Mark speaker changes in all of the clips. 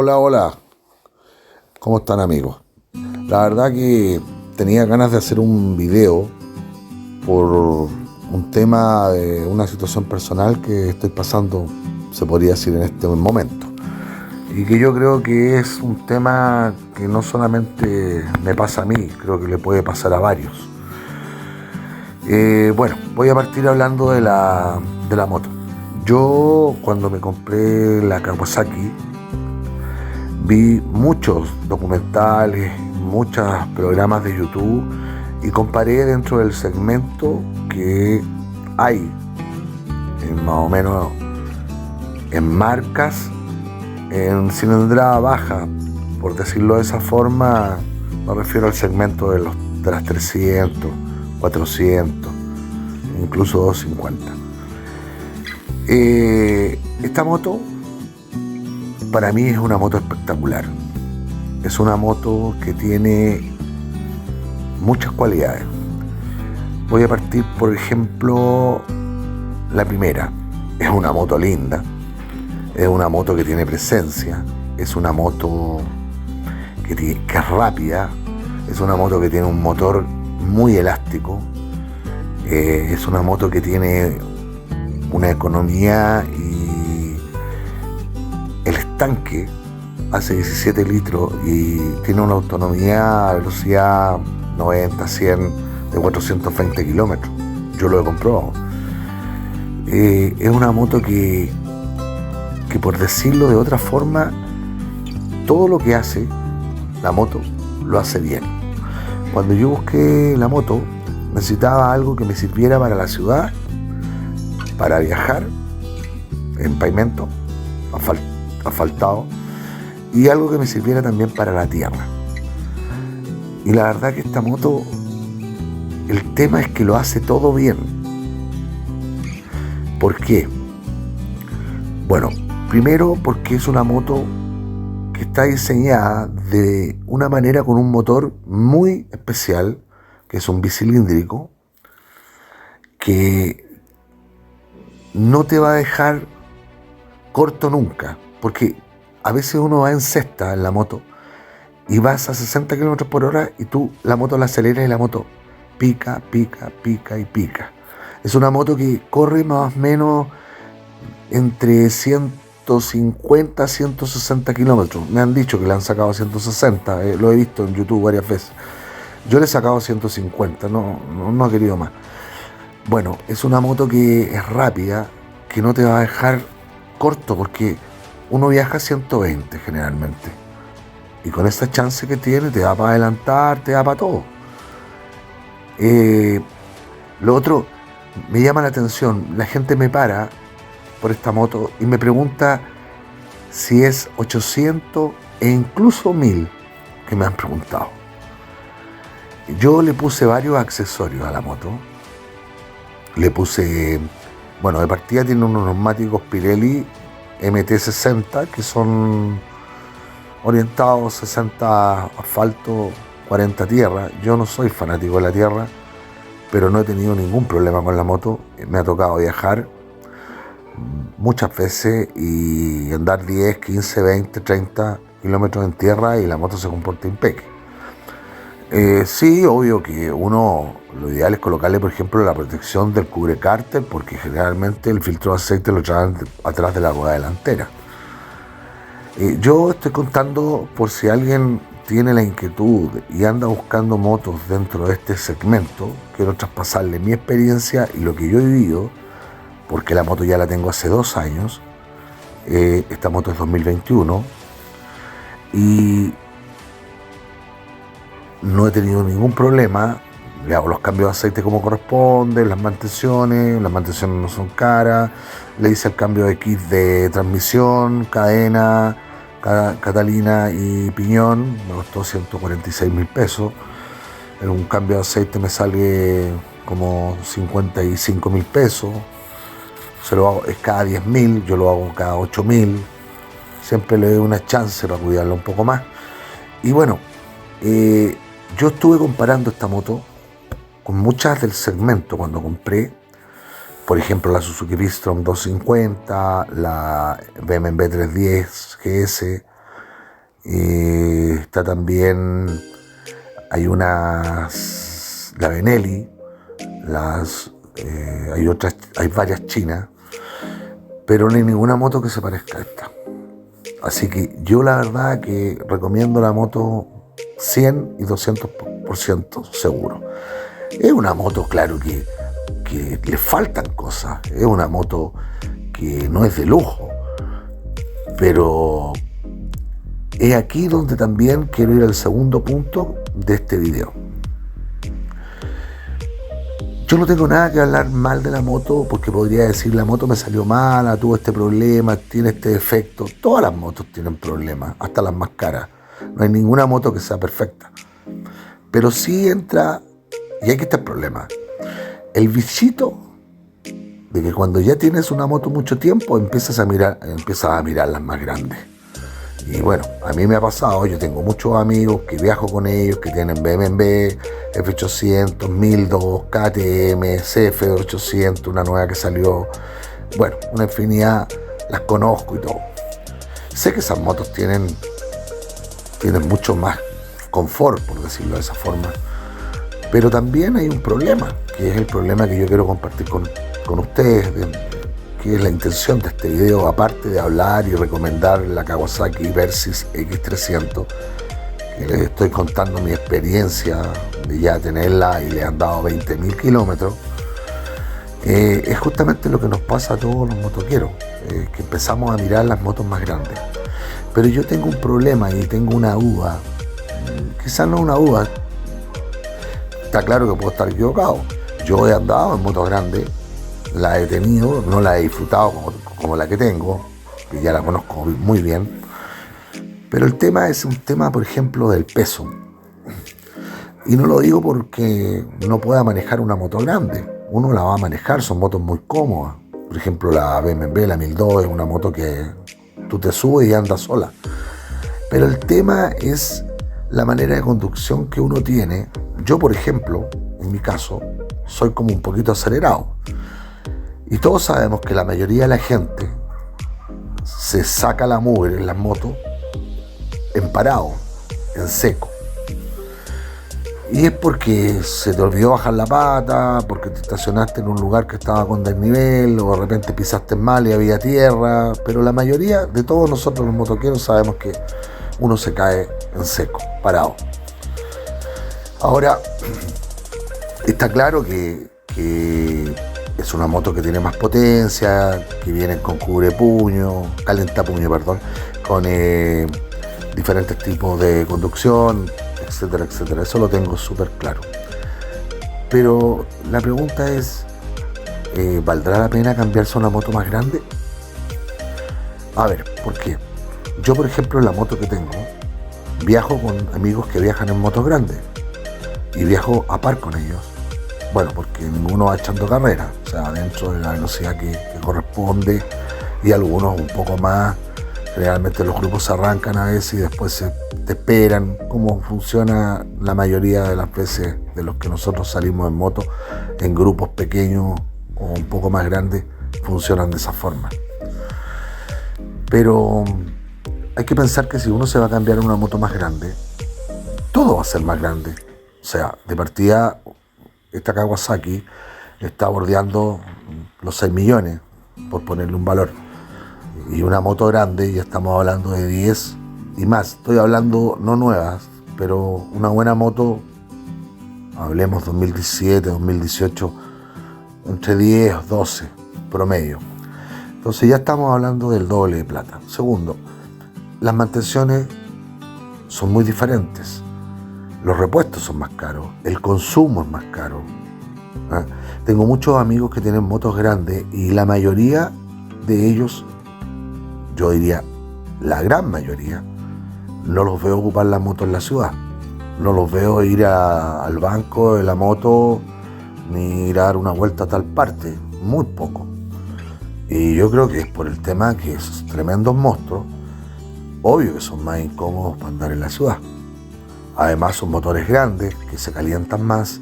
Speaker 1: Hola, hola, ¿cómo están amigos? La verdad que tenía ganas de hacer un video por un tema de una situación personal que estoy pasando, se podría decir en este momento. Y que yo creo que es un tema que no solamente me pasa a mí, creo que le puede pasar a varios. Bueno, voy a partir hablando de la moto. Yo cuando me compré la Kawasaki, vi muchos documentales, muchos programas de YouTube y comparé dentro del segmento que hay, más o menos en marcas, en cilindrada baja, por decirlo de esa forma, me refiero al segmento de las 300, 400, incluso 250. Esta moto para mí es una moto espectacular. Es una moto que tiene muchas cualidades. Voy a partir, por ejemplo, la primera. Es una moto linda, es una moto que tiene presencia, es una moto que es rápida, es una moto que tiene un motor muy elástico, es una moto que tiene una economía y el estanque hace 17 litros y tiene una autonomía a velocidad 90, 100 de 420 kilómetros. Yo lo he comprobado. Es una moto que por decirlo de otra forma, todo lo que hace la moto lo hace bien. Cuando yo busqué la moto, necesitaba algo que me sirviera para la ciudad, para viajar en pavimento asfaltado, y algo que me sirviera también para la tierra. Y la verdad que esta moto, el tema es que lo hace todo bien. ¿Por qué? Bueno, primero porque es una moto que está diseñada de una manera con un motor muy especial, que es un bicilíndrico, que no te va a dejar corto nunca, porque a veces uno va en cesta en la moto y vas a 60 km por hora y tú la moto la aceleras y la moto pica, pica, pica y pica. Es una moto que corre más o menos entre 150 a 160 kilómetros. Me han dicho que le han sacado 160, lo he visto en YouTube varias veces. Yo le he sacado 150, no he querido más. Bueno, es una moto que es rápida, que no te va a dejar corto, porque uno viaja a 120 generalmente. Y con esa chance que tiene, te da para adelantar, te da para todo. Lo otro, me llama la atención, la gente me para por esta moto y me pregunta si es 800 e incluso 1000, que me han preguntado. Yo le puse varios accesorios a la moto. Le puse, bueno, de partida tiene unos neumáticos Pirelli MT60 que son orientados 60 asfalto, 40 tierra. Yo no soy fanático de la tierra, pero no he tenido ningún problema con la moto. Me ha tocado viajar muchas veces y andar 10, 15, 20, 30 kilómetros en tierra y la moto se comporta impecable. Sí, obvio que lo ideal es colocarle, por ejemplo, la protección del cubrecárter, porque generalmente el filtro de aceite lo traen atrás de la rueda delantera. Yo estoy contando por si alguien tiene la inquietud y anda buscando motos dentro de este segmento. Quiero traspasarle mi experiencia y lo que yo he vivido, porque la moto ya la tengo hace 2 años. Esta moto es 2021 y no he tenido ningún problema. Le hago los cambios de aceite como corresponde, las mantenciones no son caras. Le hice el cambio de kit de transmisión, cadena, catalina y piñón, me costó 146.000 pesos. En un cambio de aceite me sale como 55.000 pesos. Se lo hago, es cada 10.000, yo lo hago cada 8.000. Siempre le doy una chance para cuidarla un poco más. Y bueno, yo estuve comparando esta moto con muchas del segmento cuando compré. Por ejemplo, la Suzuki V-Strom 250, la BMW 310 GS, Está también, hay unas, la Benelli, hay varias chinas, pero no hay ninguna moto que se parezca a esta. Así que yo la verdad que recomiendo la moto 100 y 200% seguro. Es una moto, claro, que le faltan cosas. Es una moto que no es de lujo. Pero es aquí donde también quiero ir al segundo punto de este video. Yo no tengo nada que hablar mal de la moto, porque podría decir la moto me salió mala, tuvo este problema, tiene este defecto. Todas las motos tienen problemas, hasta las más caras. No hay ninguna moto que sea perfecta. Pero sí entra, y aquí está el problema, el bichito de que cuando ya tienes una moto mucho tiempo empiezas a mirar las más grandes. Y bueno, a mí me ha pasado, yo tengo muchos amigos que viajo con ellos, que tienen BMW, F800, 1002, KTM, CF800, una nueva que salió, bueno, una infinidad, las conozco y todo. Sé que esas motos tienen mucho más confort, por decirlo de esa forma, pero también hay un problema, que es el problema que yo quiero compartir con ustedes, que es la intención de este video, aparte de hablar y recomendar la Kawasaki Versys X300, que les estoy contando mi experiencia de ya tenerla y le han dado 20.000 kilómetros. Es justamente lo que nos pasa a todos los motoqueros, que empezamos a mirar las motos más grandes. Pero yo tengo un problema y tengo una duda, quizás no una duda, está claro que puedo estar equivocado. Yo he andado en motos grandes, la he tenido, no la he disfrutado como la que tengo, que ya la conozco muy bien, pero el tema es un tema, por ejemplo, del peso. Y no lo digo porque no pueda manejar una moto grande, uno la va a manejar, son motos muy cómodas. Por ejemplo, la BMW, la 1002, es una moto que tú te subes y andas sola. Pero el tema es la manera de conducción que uno tiene. Yo, por ejemplo, en mi caso, soy como un poquito acelerado. Y todos sabemos que la mayoría de la gente se saca la mugre en las motos en parado, en seco. Y es porque se te olvidó bajar la pata, porque te estacionaste en un lugar que estaba con desnivel, o de repente pisaste mal y había tierra. Pero la mayoría de todos nosotros los motoqueros sabemos que uno se cae en seco, parado. Ahora, está claro que es una moto que tiene más potencia, que viene con cubrepuño, calentapuño, perdón, con diferentes tipos de conducción, etcétera, etcétera. Eso lo tengo súper claro. Pero la pregunta es, ¿valdrá la pena cambiarse a una moto más grande? A ver, ¿por qué? Yo, por ejemplo, en la moto que tengo, viajo con amigos que viajan en motos grandes y viajo a par con ellos. Bueno, porque ninguno va echando carrera, o sea, dentro de la velocidad que corresponde, y algunos un poco más. Generalmente los grupos se arrancan a veces y después te esperan. Cómo funciona la mayoría de las veces de los que nosotros salimos en moto, en grupos pequeños o un poco más grandes, funcionan de esa forma. Pero hay que pensar que si uno se va a cambiar a una moto más grande, todo va a ser más grande. O sea, de partida, esta Kawasaki está bordeando los 6 millones, por ponerle un valor. Y una moto grande, ya estamos hablando de 10 y más. Estoy hablando no nuevas, pero una buena moto, hablemos 2017, 2018, entre 10 o 12 promedio. Entonces ya estamos hablando del doble de plata. Segundo, las mantenciones son muy diferentes. Los repuestos son más caros, el consumo es más caro. Tengo muchos amigos que tienen motos grandes y la mayoría de ellos, yo diría la gran mayoría, no los veo ocupar la moto en la ciudad. No los veo ir al banco de la moto ni ir a dar una vuelta a tal parte, muy poco. Y yo creo que es por el tema que esos tremendos monstruos, obvio que son más incómodos para andar en la ciudad. Además son motores grandes que se calientan más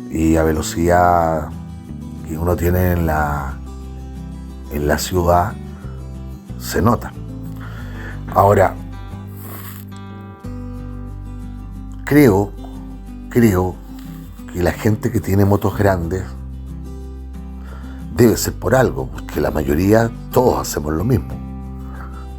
Speaker 1: y a velocidad que uno tiene en la ciudad se nota. Ahora, creo que la gente que tiene motos grandes debe ser por algo, porque la mayoría, todos hacemos lo mismo.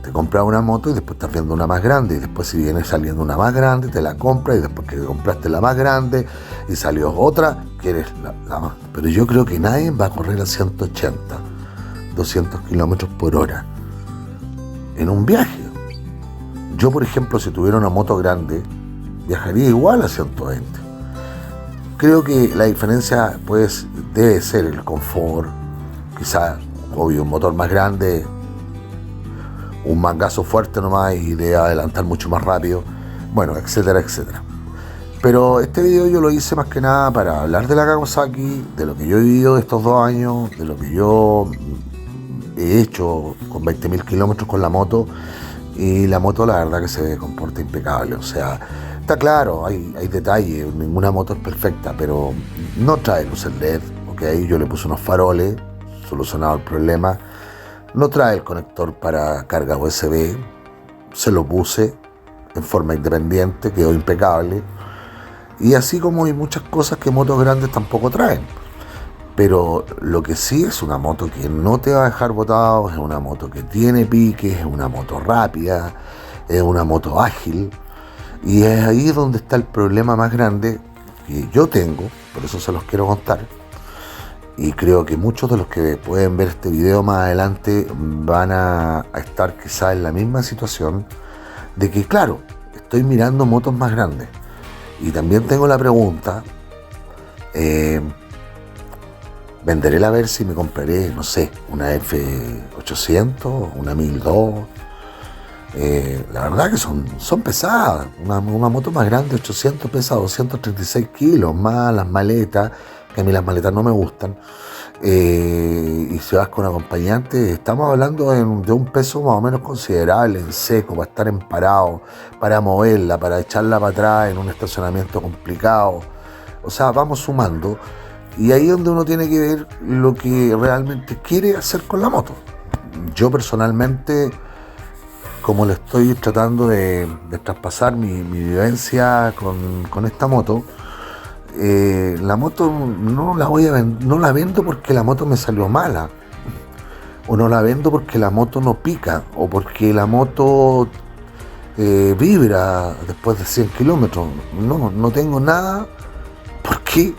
Speaker 1: Te compras una moto y después estás viendo una más grande, y después si viene saliendo una más grande, te la compras, y después que compraste la más grande y salió otra, quieres la más. Pero yo creo que nadie va a correr a 180, 200 kilómetros por hora en un viaje. Yo, por ejemplo, si tuviera una moto grande, viajaría igual a 120. Creo que la diferencia pues debe ser el confort, quizás, obvio, un motor más grande, un mangazo fuerte nomás y de adelantar mucho más rápido, bueno, etcétera, etcétera. Pero este video yo lo hice más que nada para hablar de la Kawasaki, de lo que yo he vivido de estos 2 años, de lo que yo he hecho con 20.000 kilómetros con la moto, y la moto la verdad que se comporta impecable. O sea, está claro, hay detalles, ninguna moto es perfecta, pero no trae luces LED, ok, yo le puse unos faroles, solucionado el problema. No trae el conector para carga USB, se lo puse en forma independiente, quedó impecable. Y así como hay muchas cosas que motos grandes tampoco traen. Pero lo que sí es una moto que no te va a dejar botado, es una moto que tiene piques, es una moto rápida, es una moto ágil. Y es ahí donde está el problema más grande que yo tengo, por eso se los quiero contar. Y creo que muchos de los que pueden ver este video más adelante van a estar quizás en la misma situación de que, claro, estoy mirando motos más grandes. Y también tengo la pregunta, venderé la ver si me compraré, no sé, una F800, una 1002. La verdad que son pesadas. Una moto más grande, 800, pesa 236 kilos, más las maletas, que a mí las maletas no me gustan. Y si vas con acompañante, estamos hablando de un peso más o menos considerable en seco, para estar en parado, para moverla, para echarla para atrás en un estacionamiento complicado. O sea, vamos sumando. Y ahí es donde uno tiene que ver lo que realmente quiere hacer con la moto. Yo personalmente, como le estoy tratando de traspasar mi vivencia con esta moto, la moto no la vendo porque la moto me salió mala, o no la vendo porque la moto no pica, o porque la moto vibra después de 100 kilómetros. No tengo nada por qué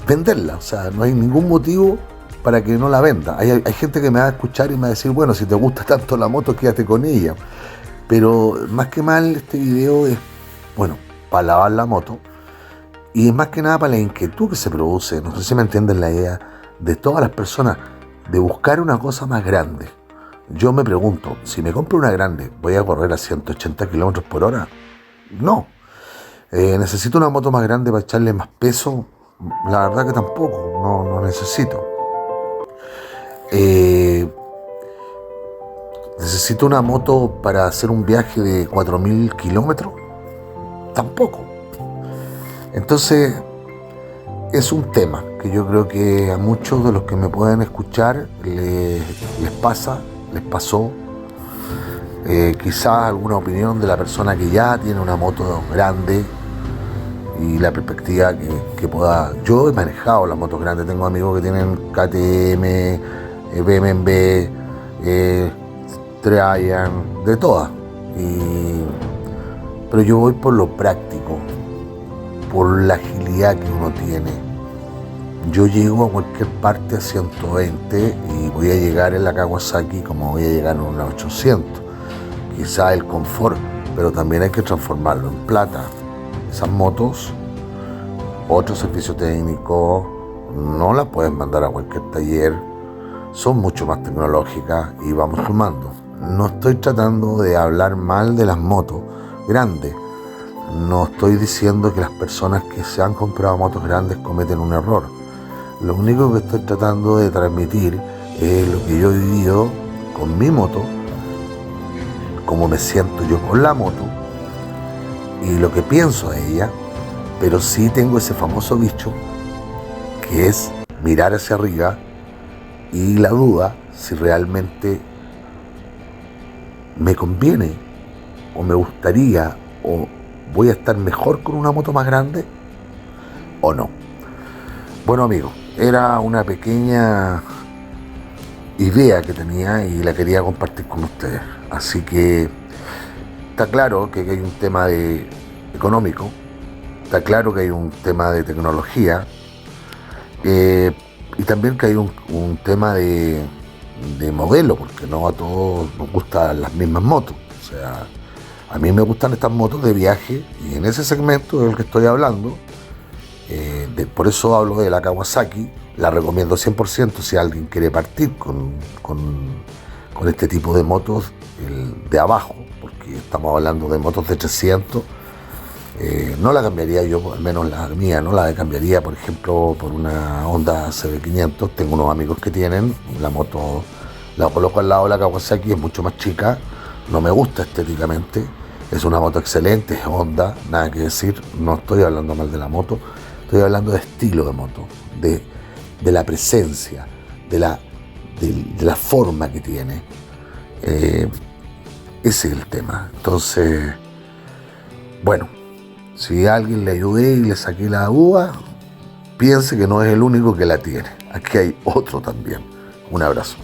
Speaker 1: venderla. O sea, no hay ningún motivo para que no la venda. Hay gente que me va a escuchar y me va a decir, bueno, si te gusta tanto la moto, quédate con ella. Pero más que mal, este video es, bueno, para lavar la moto, y es más que nada para la inquietud que se produce, no sé si me entienden la idea, de todas las personas, de buscar una cosa más grande. Yo me pregunto, si me compro una grande, ¿voy a correr a 180 kilómetros por hora? No. ¿Necesito una moto más grande para echarle más peso? La verdad que tampoco, no necesito. ¿Necesito una moto para hacer un viaje de 4.000 kilómetros? Tampoco. Entonces, es un tema que yo creo que a muchos de los que me pueden escuchar les pasó. Quizás alguna opinión de la persona que ya tiene una moto grande y la perspectiva que pueda. Yo he manejado las motos grandes, tengo amigos que tienen KTM, BMW, Triumph, de todas. Pero yo voy por lo práctico, por la agilidad que uno tiene. Yo llego a cualquier parte a 120 y voy a llegar en la Kawasaki como voy a llegar en una 800. Quizá el confort, pero también hay que transformarlo en plata. Esas motos, otro servicio técnico, no las puedes mandar a cualquier taller, son mucho más tecnológicas y vamos sumando. No estoy tratando de hablar mal de las motos grandes. No estoy diciendo que las personas que se han comprado motos grandes cometen un error. Lo único que estoy tratando de transmitir es lo que yo he vivido con mi moto, cómo me siento yo con la moto y lo que pienso de ella. Pero sí tengo ese famoso bicho que es mirar hacia arriba y la duda si realmente me conviene o me gustaría o ¿Voy a estar mejor con una moto más grande o no? Bueno, amigos, era una pequeña idea que tenía y la quería compartir con ustedes. Así que está claro que hay un tema económico, está claro que hay un tema de tecnología, y también que hay un tema de modelo, porque no a todos nos gustan las mismas motos. O sea, a mí me gustan estas motos de viaje y en ese segmento del que estoy hablando, por eso hablo de la Kawasaki. La recomiendo 100% si alguien quiere partir con este tipo de motos de abajo, porque estamos hablando de motos de 300. No la cambiaría yo, al menos la mía, no la cambiaría, por ejemplo, por una Honda CB500. Tengo unos amigos que tienen la moto, la coloco al lado de la Kawasaki, es mucho más chica, no me gusta estéticamente, es una moto excelente, es Honda, nada que decir, no estoy hablando mal de la moto, estoy hablando de estilo de moto, de la presencia, de la forma que tiene. Ese es el tema. Entonces, bueno, si a alguien le ayudé y le saqué la duda, piense que no es el único que la tiene. Aquí hay otro también. Un abrazo.